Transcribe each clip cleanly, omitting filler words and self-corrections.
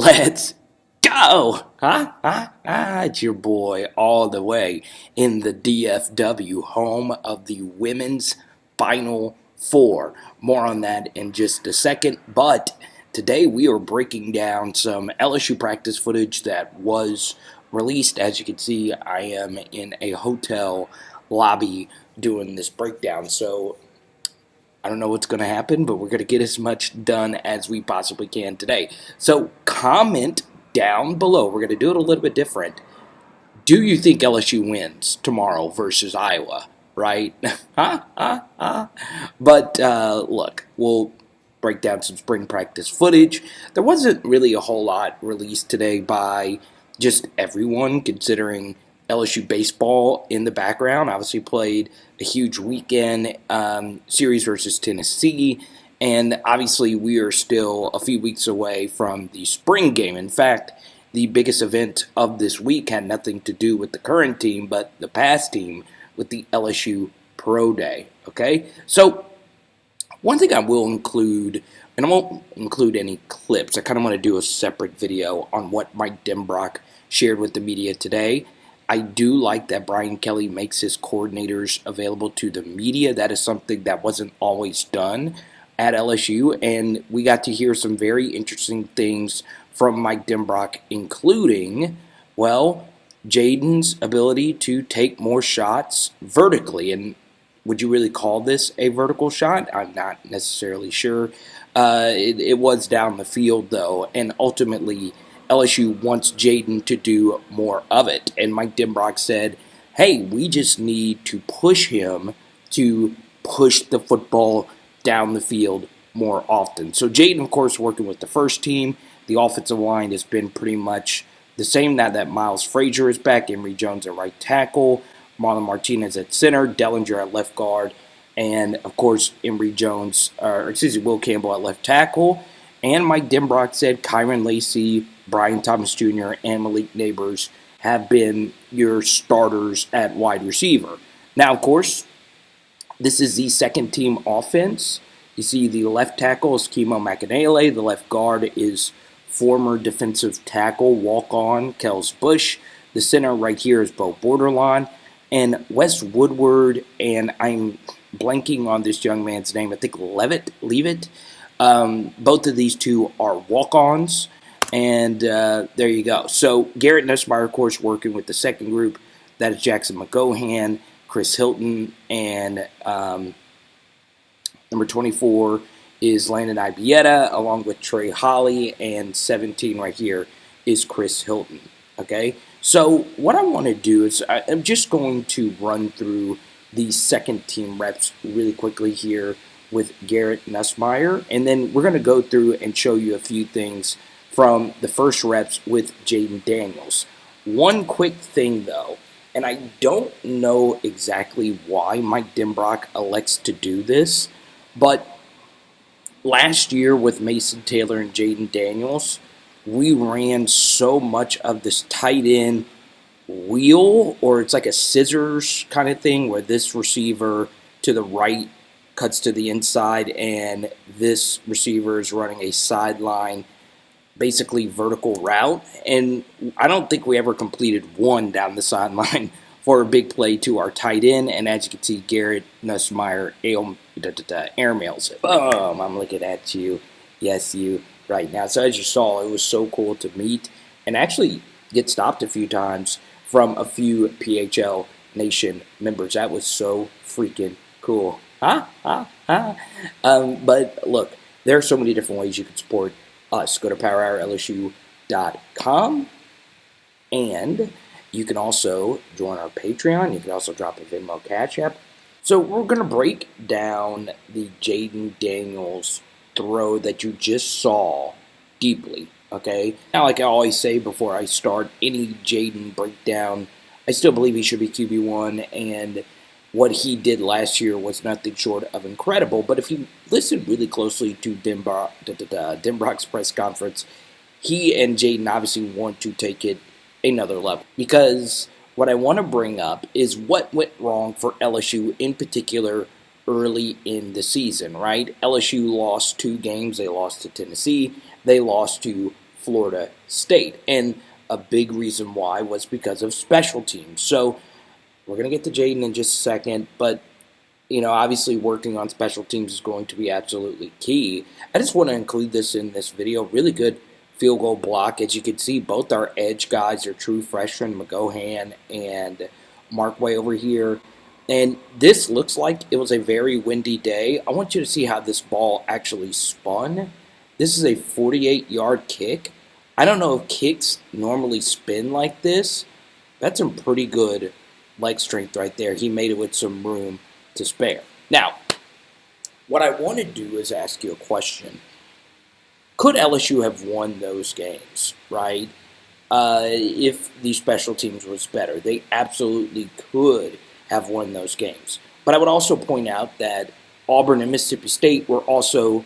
Let's go! It's your boy all the way in the DFW, home of the Women's Final Four. More on that in just a second, but today we are breaking down some LSU practice footage that was released. As you can see, I am in a hotel lobby doing this breakdown, so I don't know what's going to happen, but we're going to get as much done as we possibly can today. So comment down below. We're going to do it a little bit different. Do you think LSU wins tomorrow versus Iowa? Right? But look, we'll break down some spring practice footage. There wasn't really a whole lot released today by just everyone, considering LSU baseball in the background. Obviously played a huge weekend series versus Tennessee, and obviously we are still a few weeks away from the spring game. In fact, the biggest event of this week had nothing to do with the current team, but the past team with the LSU Pro Day. Okay, so one thing I will include, and I won't include any clips, I kind of want to do a separate video on what Mike Denbrock shared with the media today. I do like that Brian Kelly makes his coordinators available to the media. That is something that wasn't always done at LSU, and we got to hear some very interesting things from Mike Denbrock, including, well, Jayden's ability to take more shots vertically. And would you really call this a vertical shot? I'm not necessarily sure. It was down the field, though, and ultimately LSU wants Jayden to do more of it. And Mike Denbrock said, hey, we just need to push him to push the football down the field more often. So Jayden, of course, working with the first team. The offensive line has been pretty much the same now that Miles Frazier is back. Emory Jones at right tackle, Marlon Martinez at center, Dellinger at left guard, and, of course, Will Campbell at left tackle. And Mike Denbrock said Kyron Lacey, Brian Thomas Jr., and Malik Neighbors have been your starters at wide receiver. Now, of course, this is the second-team offense. You see the left tackle is Kimo Makanele. The left guard is former defensive tackle, walk-on, Kels Bush. The center right here is Bo Borderline. And Wes Woodward, and I'm blanking on this young man's name, I think Leavitt. Both of these two are walk-ons, and there you go. So Garrett Nussmeier, of course, working with the second group. That is Jackson McGohan, Chris Hilton, and number 24 is Landon Ibieta, along with Trey Holly, and 17 right here is Chris Hilton. Okay, so what I want to do is I'm just going to run through the second team reps really quickly here with Garrett Nussmeier, and then we're going to go through and show you a few things from the first reps with Jayden Daniels. One quick thing, though, and I don't know exactly why Mike Denbrock elects to do this, but last year with Mason Taylor and Jayden Daniels, we ran so much of this tight end wheel, or it's like a scissors kind of thing, where this receiver to the right cuts to the inside, and this receiver is running a sideline, basically vertical route. And I don't think we ever completed one down the sideline for a big play to our tight end. And as you can see, Garrett Nussmeier airmails it. Boom! I'm looking at you. Yes, you right now. So as you saw, it was so cool to meet and actually get stopped a few times from a few PHL Nation members. That was so freaking cool. But look, there are so many different ways you can support us. Go to powerhourlsu.com, and you can also join our Patreon. You can also drop a Venmo Cash App. So we're going to break down the Jayden Daniels throw that you just saw deeply, okay? Now, like I always say before I start any Jayden breakdown, I still believe he should be QB1, and what he did last year was nothing short of incredible. But if you listen really closely to Denbrock's press conference, he and Jayden obviously want to take it another level. Because what I want to bring up is what went wrong for LSU in particular early in the season, right? LSU lost 2 games. They lost to Tennessee. They lost to Florida State. And a big reason why was because of special teams. So we're going to get to Jayden in just a second, but obviously working on special teams is going to be absolutely key. I just want to include this in this video. Really good field goal block. As you can see, both our edge guys are true freshmen, McGohan and Markway over here. And this looks like it was a very windy day. I want you to see how this ball actually spun. This is a 48-yard kick. I don't know if kicks normally spin like this. That's some pretty good leg strength right there. He made it with some room to spare. Now, what I want to do is ask you a question. Could LSU have won those games, right? If the special teams was better. They absolutely could have won those games. But I would also point out that Auburn and Mississippi State were also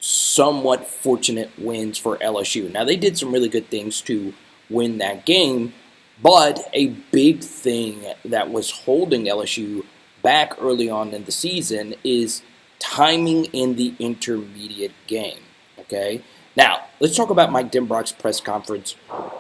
somewhat fortunate wins for LSU. Now, they did some really good things to win that game, but a big thing that was holding LSU back early on in the season is timing in the intermediate game, okay? Now, let's talk about Mike Denbrock's press conference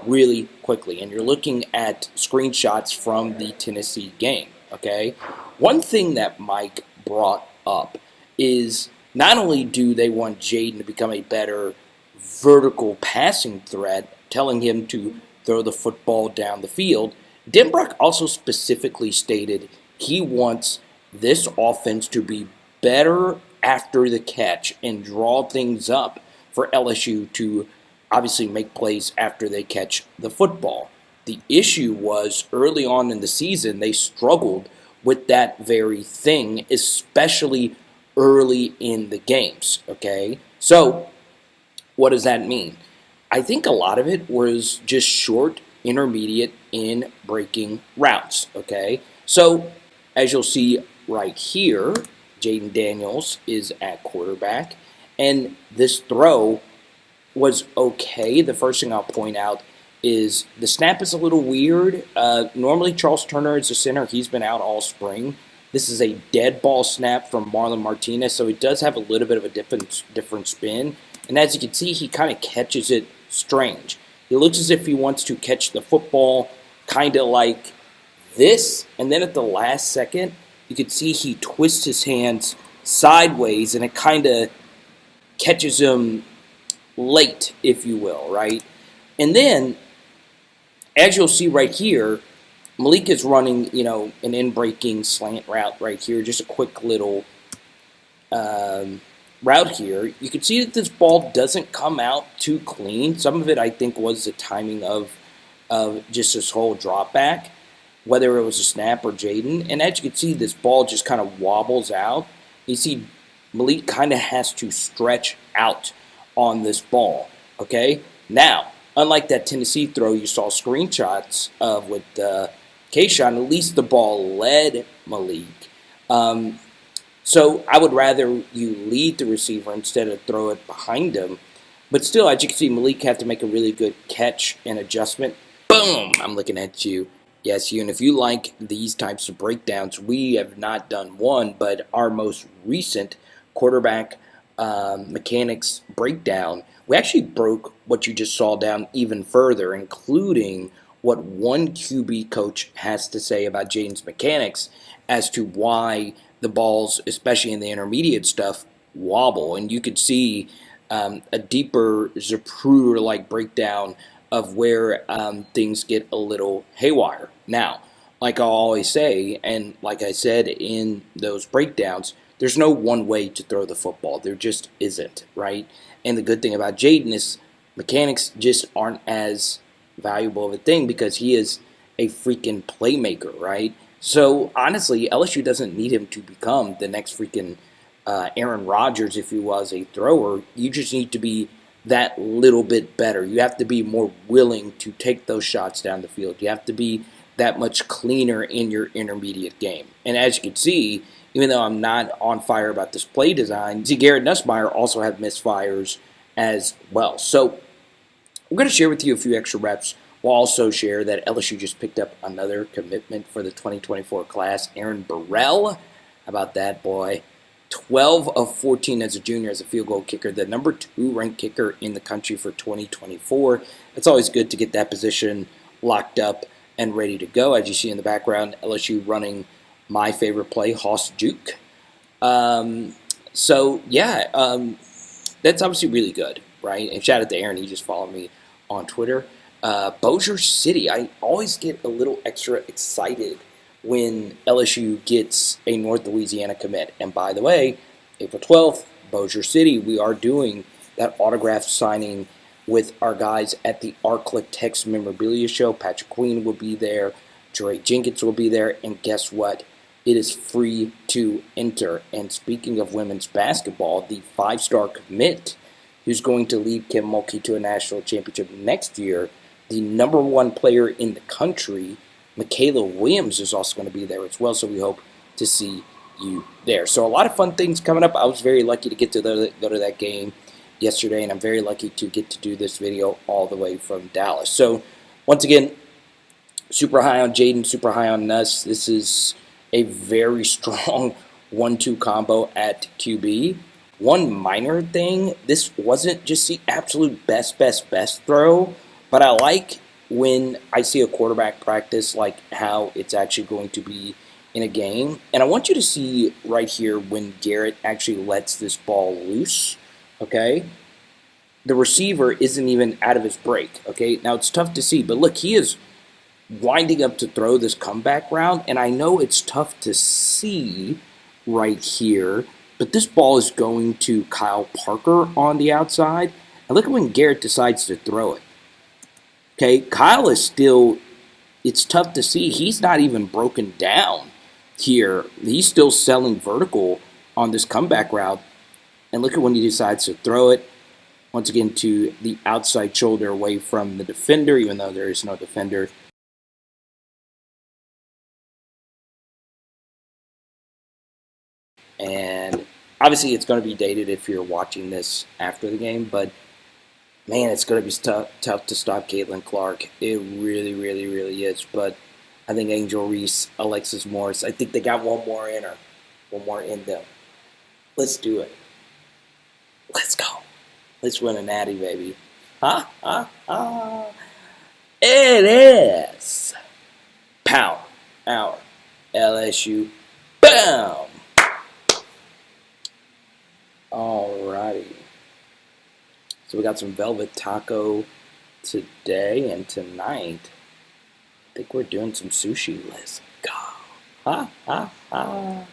really quickly, and you're looking at screenshots from the Tennessee game, okay? One thing that Mike brought up is not only do they want Jayden to become a better vertical passing threat, telling him to throw the football down the field, Denbrock also specifically stated he wants this offense to be better after the catch and draw things up for LSU to obviously make plays after they catch the football. The issue was early on in the season, they struggled with that very thing, especially early in the games, okay? So what does that mean? I think a lot of it was just short, intermediate, in breaking routes, okay? So as you'll see right here, Jayden Daniels is at quarterback, and this throw was okay. The first thing I'll point out is the snap is a little weird. Normally Charles Turner is the center. He's been out all spring. This is a dead ball snap from Marlon Martinez, so it does have a little bit of a different spin. And as you can see, he kind of catches it strange. He looks as if he wants to catch the football kind of like this, and then at the last second, you can see he twists his hands sideways, and it kind of catches him late, if you will, right? And then, as you'll see right here, Malik is running, an in-breaking slant route right here, just a quick little route here. You can see that this ball doesn't come out too clean. Some of it, I think, was the timing of just this whole drop back, whether it was a snap or Jayden. And as you can see, this ball just kind of wobbles out. You see Malik kind of has to stretch out on this ball, okay? Now, unlike that Tennessee throw you saw screenshots of with Kayshawn, at least the ball led Malik. So I would rather you lead the receiver instead of throw it behind him. But still, as you can see, Malik had to make a really good catch and adjustment. Boom! I'm looking at you. Yes, you. And if you like these types of breakdowns, we have not done one, but our most recent quarterback mechanics breakdown, we actually broke what you just saw down even further, including what one QB coach has to say about Jayden's mechanics as to why the balls, especially in the intermediate stuff, wobble. And you could see a deeper Zapruder-like breakdown of where things get a little haywire. Now, like I always say, and like I said in those breakdowns, there's no one way to throw the football. There just isn't, right? And the good thing about Jayden is mechanics just aren't as valuable of a thing because he is a freaking playmaker, right? So, honestly, LSU doesn't need him to become the next freaking Aaron Rodgers if he was a thrower. You just need to be that little bit better. You have to be more willing to take those shots down the field. You have to be that much cleaner in your intermediate game. And as you can see, even though I'm not on fire about this play design, see Garrett Nussmeier also had misfires as well. So I'm going to share with you a few extra reps. We'll also share that LSU just picked up another commitment for the 2024 class, Aeron Burrell. How about that, boy? 12 of 14 as a junior as a field goal kicker, the number 2 ranked kicker in the country for 2024. It's always good to get that position locked up and ready to go. As you see in the background, LSU running my favorite play, Hoss Juke. That's obviously really good, right? And shout out to Aaron, he just followed me on Twitter. Bossier City, I always get a little extra excited when LSU gets a North Louisiana commit. And by the way, April 12th, Bossier City, we are doing that autograph signing with our guys at the Arclick Tex Memorabilia Show. Patrick Queen will be there. Dre Jenkins will be there. And guess what? It is free to enter. And speaking of women's basketball, the 5-star commit who's going to lead Kim Mulkey to a national championship next year, the number 1 player in the country, Michaela Williams, is also going to be there as well. So we hope to see you there. So a lot of fun things coming up. I was very lucky to get to go to that game yesterday, and I'm very lucky to get to do this video all the way from Dallas. So once again, super high on Jayden, super high on Nuss. This is a very strong 1-2 combo at QB. One minor thing, this wasn't just the absolute best throw, but I like when I see a quarterback practice like how it's actually going to be in a game. And I want you to see right here when Garrett actually lets this ball loose, okay? The receiver isn't even out of his break, okay? Now, it's tough to see, but look, he is winding up to throw this comeback route, and I know it's tough to see right here, but this ball is going to Kyle Parker on the outside. And look at when Garrett decides to throw it. Okay, Kyle is still, it's tough to see. He's not even broken down here. He's still selling vertical on this comeback route. And look at when he decides to throw it. Once again to the outside shoulder away from the defender, even though there is no defender. And obviously it's going to be dated if you're watching this after the game, but man, it's going to be tough to stop Caitlin Clark. It really is. But I think Angel Reese, Alexis Morris, I think they got one more in her. One more in them. Let's do it. Let's go. Let's win a natty, baby. Ha, ha, ha. It is Power Hour LSU. Bam! Alrighty. So we got some velvet taco today and tonight. I think we're doing some sushi. Let's go. Ha, ha, ha.